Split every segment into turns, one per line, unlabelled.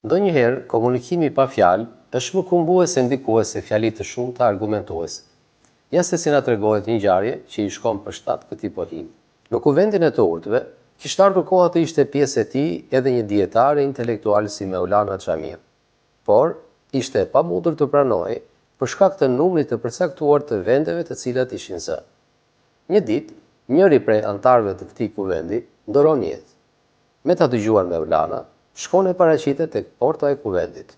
Ndonjëherë, komunikimi pa fjalë është më kumbues se ndikues se fjalitë të shumta argumentuese. Ja se si na tregohet një ngjarje që i shkon përshtat këtij pohimi. Në kuvendin e të urtëve, kishte ardhur koha të ishte pjesë e tij edhe një dietar intelektual si Maulana Xhamia. Por, ishte e pamundur të pranojë për shkak të numrit të përcaktuar të vendeve të cilat ishin zënë. Një ditë, njëri prej antarëve të këtij kuvendi ndoron jetë. Me ta dëgjuar Maulana, shkon e paraqitet tek porta e kuvendit.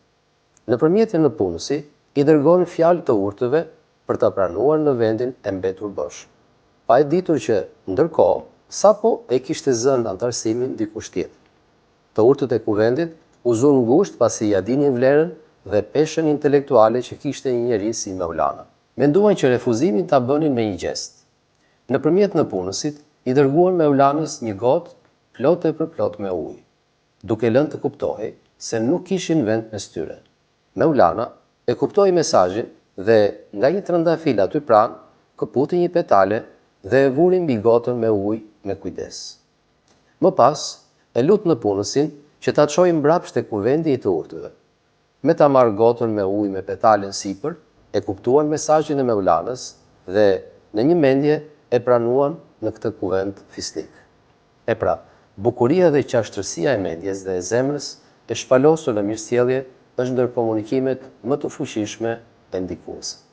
Nëpërmjet një punësi, i dërgon fjalë të urtëve për ta pranuar në vendin e mbetur bosh. Pa e ditur që, ndërkohë, sapo e kishte zënë antarësimin dikush tjetër. Të urtët e kuvendit u zun ngushtë pasi ja dinin vlerën dhe peshën intelektuale që kishte një njeri si Maulana. Menduan që refuzimin ta bënin me një gjest. Nëpërmjet në punësit, i dërguan Maulanës një gotë plotë për plot me ujë, duke lënë të kuptojë se nuk kishin vend mes tyre. Maulana e kuptoi mesazhin dhe nga një trëndafil aty pranë, këputi një petale dhe e vuri mbi gotën me ujë me kujdes. Më pas, e lut në punësin që ta çojë mbrapsht tek kuvendi i të urtëve. Me ta marrë gotën me ujë me petalen sipër, e kuptuan mesazhin e Maulanës dhe në një mendje e pranuan në këtë kuvend fisnik. E pra, bukuria dhe qashtërsia e mendjes dhe e zemrës e shpalosur në mirësjellje është ndër komunikimet më të fuqishme e ndikuese.